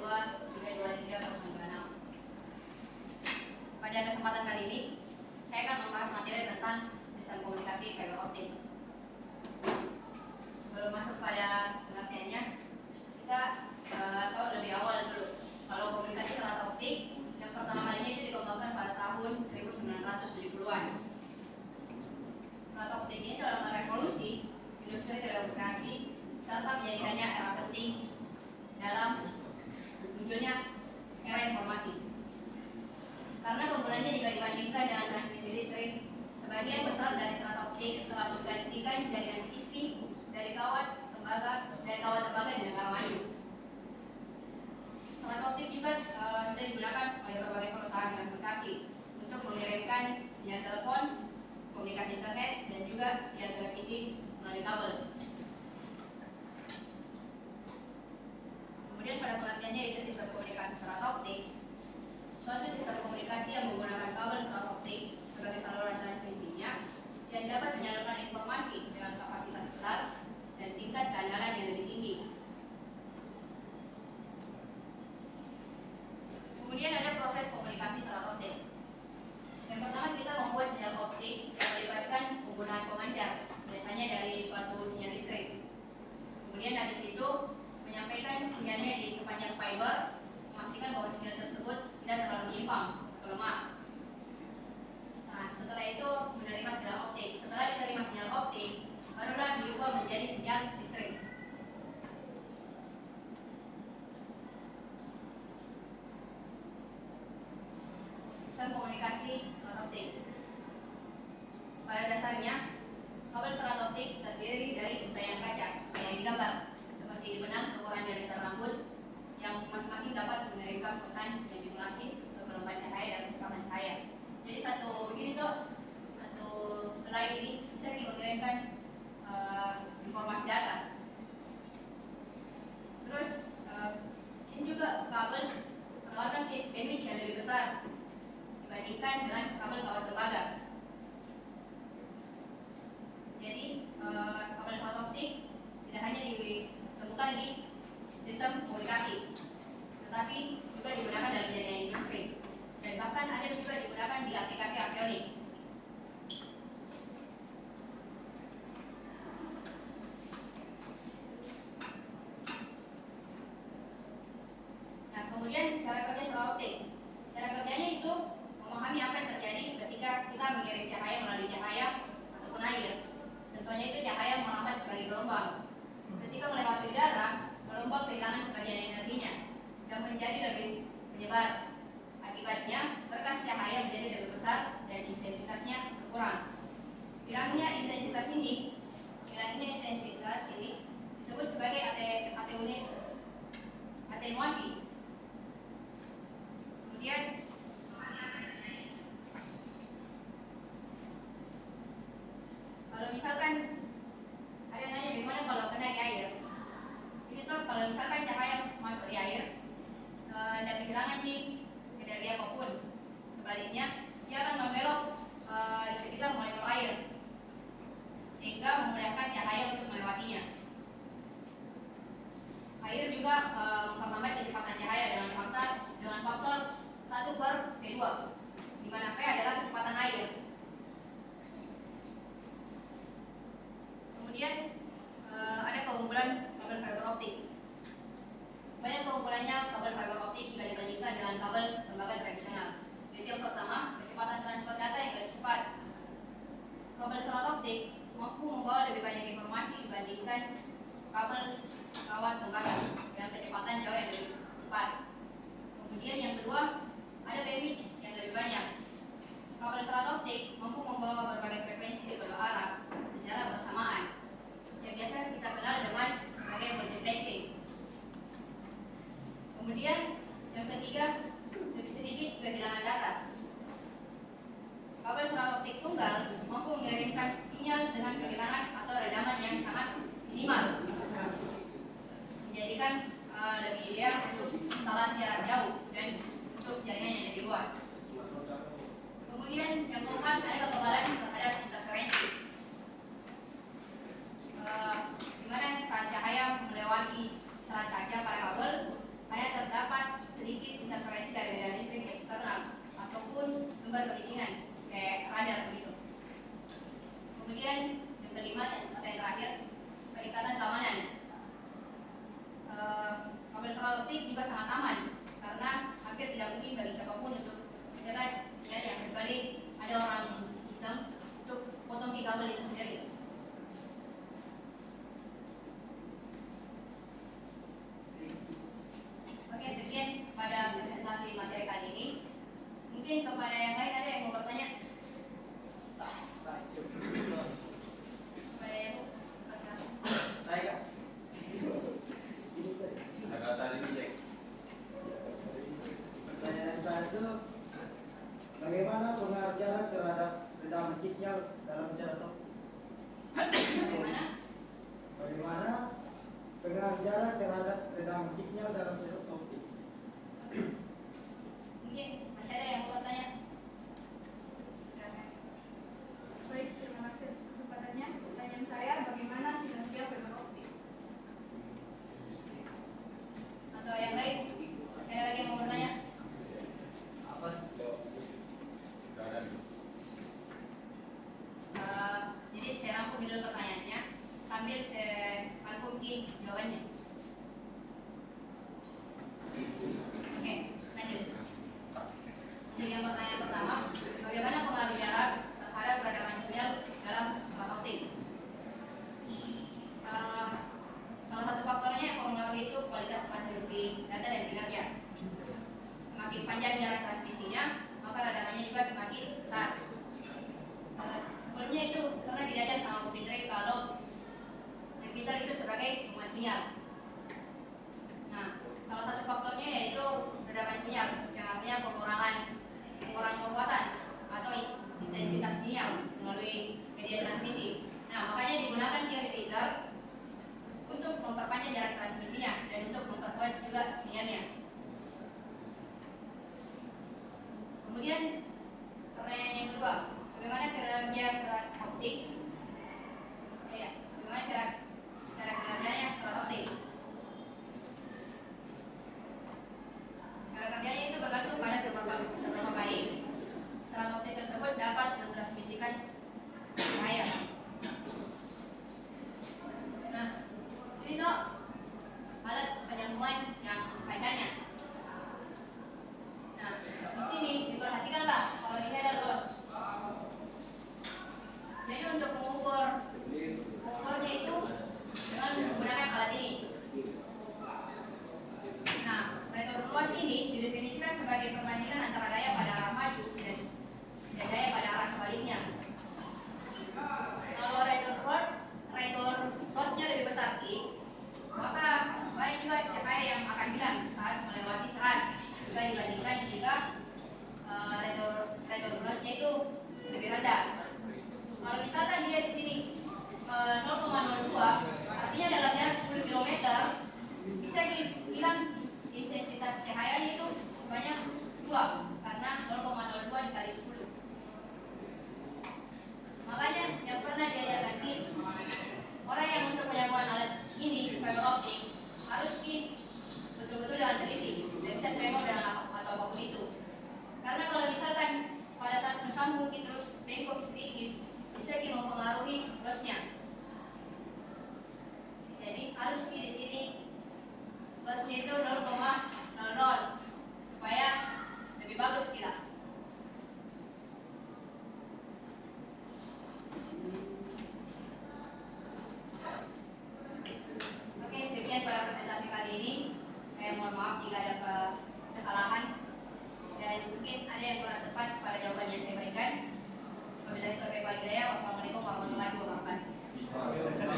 323-026. Pada kesempatan kali ini, saya akan membahas materi tentang sistem komunikasi fiber optik. Sebelum masuk pada pengertiannya, kita tahu lebih awal dulu. Kalau komunikasi serat optik, yang pertama kalinya itu dikembangkan pada tahun 1970-an. Serat optik ini telah merevolusi industri telekomunikasi serta menjadikannya era penting dalam munculnya era informasi. Karena kegunaannya jika dibandingkan dengan transmisi listrik, sebagian besar dari serat optik telah menggantikan jaringan TV dari kawat tembaga di negara maju. Serat optik juga sudah digunakan oleh berbagai perusahaan telekomunikasi untuk mengirimkan sinyal telepon, komunikasi internet, dan juga sinyal televisi melalui kabel. Kemudian pada pengertiannya itu sistem komunikasi serat optik, suatu sistem komunikasi yang menggunakan kabel serat optik sebagai saluran transmisinya dan dapat menyalurkan informasi dengan kapasitas besar dan tingkat keandalan yang lebih tinggi. Kemudian ada proses komunikasi serat optik. Yang pertama kita membuat sinyal optik yang melibatkan penggunaan pemancar, biasanya dari suatu sinyal listrik. Kemudian dari situ menyampaikan sinyalnya di sepanjang fiber, memastikan bahwa sinyal tersebut tidak terlalu menyimpang atau lemah. Nah, setelah itu menerima sinyal optik. Setelah diterima sinyal optik, barulah diubah menjadi sinyal listrik. Sistem komunikasi serat optik. Pada dasarnya, kabel serat optik terdiri dari untayan kaca yang digambar seperti benang seukuran diameter rambut yang masing-masing dapat mengirimkan pesan dan simulasi ke gelombang cahaya dan kecepatan cahaya. Jadi satu helai ini bisa mengirimkan informasi data. Terus ini juga kabel menawarkan bandwidth yang lebih besar dibandingkan dengan kabel kawat tembaga. Jadi kabel serat optik tidak hanya ditemukan di sistem komunikasi, tetapi juga digunakan dalam jaringan industri dan bahkan ada juga digunakan di aplikasi avionik. Nah, kemudian cara kerja serat optik. Cara kerjanya itu memahami apa yang terjadi ketika kita mengirim cahaya melalui cahaya ataupun air. Contohnya itu cahaya merambat sebagai gelombang. Ketika melewati udara, gelombang kehilangan sebagian energinya dan menjadi lebih menyebar. Akibatnya, berkas cahaya menjadi lebih besar dan intensitasnya berkurang. Hilangnya intensitas ini disebut sebagai atenuasi. Kemudian kalau misalkan ada yang nanya bagaimana kalau kena di air, ini tuh kalau misalkan cahaya masuk di air, tidak kehilangan di energi apapun. Sebaliknya, dia akan membelok di sekitar molekul air, sehingga memudahkan cahaya untuk melewatinya. Air juga memperlambat kecepatan cahaya dengan faktor 1/V2, di mana V adalah kecepatan air. Kemudian ada keunggulan kabel fiber optik. Banyak keunggulannya kabel fiber optik jika dibandingkan dengan kabel tembaga tradisional. Jadi yang pertama, kecepatan transfer data yang lebih cepat. Kabel serat optik mampu membawa lebih banyak informasi dibandingkan kabel kawat tembaga yang kecepatan jauh yang lebih cepat. Kemudian yang kedua, ada bandwidth yang lebih banyak. Kabel serat optik mampu membawa berbagai frekuensi di kedua arah secara bersamaan, yang biasa kita kenal dengan sebagai multiplexing. Kemudian yang ketiga, lebih sedikit kehilangan data. Kabel serat optik tunggal mampu mengirimkan sinyal dengan kehilangan atau redaman yang sangat minimal, menjadikan lebih ideal untuk instalasi jarak jauh dan untuk jaringan yang lebih luas. Kemudian yang keempat, ada kekebalan terhadap interferensi. Di mana saat cahaya melewati serat kaca pada kabel, hanya terdapat sumber kebisingan kayak radar begitu. Kemudian yang kelima atau yang terakhir, peningkatan keamanan. Kabel serat optik juga sangat aman karena hampir tidak mungkin bagi siapapun untuk mencegat sinyalnya kecuali ada orang iseng untuk potong ke kabel itu sendiri. Oke, sekian pada presentasi materi kali ini. Mungkin kepada yang lain ada yang mau bertanya? Kepada yang saya agak tadi dicek. Pertanyaan saya itu bagaimana pengaruh jarak terhadap redaman sinyal dalam server? Bagaimana pengaruh jarak terhadap redaman sinyal dalam server optik? Mungkin masih ada yang mau bertanya? Baik, terima kasih atas kesempatannya. Pertanyaan saya, bagaimana kinerja fiber optik? Atau yang lain? Masih ada lagi yang mau bertanya? Apa? Jadi saya rangkum dulu pertanyaannya sambil saya rangkum ki jawabannya. Oke, lanjut. Untuk yang pertanyaan pertama, bagaimana pengaruh jarak terhadap peradaban sinyal dalam serat optik? Salah satu faktornya yang mempengaruhi itu kualitas transmisi data dan kinerja. Semakin panjang jarak transmisinya, maka radamannya juga semakin besar. Sebelumnya itu pernah diajar sama Bu Fitri kalau repeater itu sebagai penguat sinyal. Nah, salah satu faktornya yaitu redaman sinyal, yang artinya pengurangan kekuatan atau intensitas sinyal melalui media transmisi. Nah, makanya digunakan di repeater untuk memperpanjang jarak transmisinya dan untuk memperkuat juga sinyalnya. Kemudian pertanyaan yang kedua, bagaimana kinerja serat optik? Bagaimana cara kerjanya serat optik? Cara kerjanya itu bergantung pada seberapa baik serat optik tersebut dapat mentransmisikan cahaya. Nah, ini tuh alat penyambungan yang kacanya. Nah, di sini diperhatikanlah kalau ini ada loss. Jadi untuk mengukurnya itu dengan menggunakan alat ini. Nah, retur luas ini didefinisikan sebagai perbandingan antara daya pada arah maju dan daya pada arah sebaliknya. Kalau retur lossnya lebih besar maka banyak juga cahaya yang akan hilang saat melewati serat jika dibandingkan jika retur lossnya itu lebih rendah. Kalau misalkan dia di sini 0,02, artinya dalam jarak 10 km bisa hilang intensitas cahayanya itu sebanyak 2 karena 0,02 dikali 10. Makanya yang pernah diajarkan orang yang untuk penyambungan alat ini fiber optik harus betul-betul dengan teliti dan bisa terima dengan atau apapun itu. Karena kalau misalkan pada saat bersambung terus bengkok sedikit bisa mempengaruhi lossnya. Jadi harus di sini lossnya itu 0,00 supaya lebih bagus kita. Oke, sekian pada presentasi kali ini. Saya mohon maaf jika ada kesalahan dan mungkin ada yang kurang tepat pada jawaban yang saya berikan. Wabillahi taufiq wal hidayah. Wassalamualaikum warahmatullahi wabarakatuh.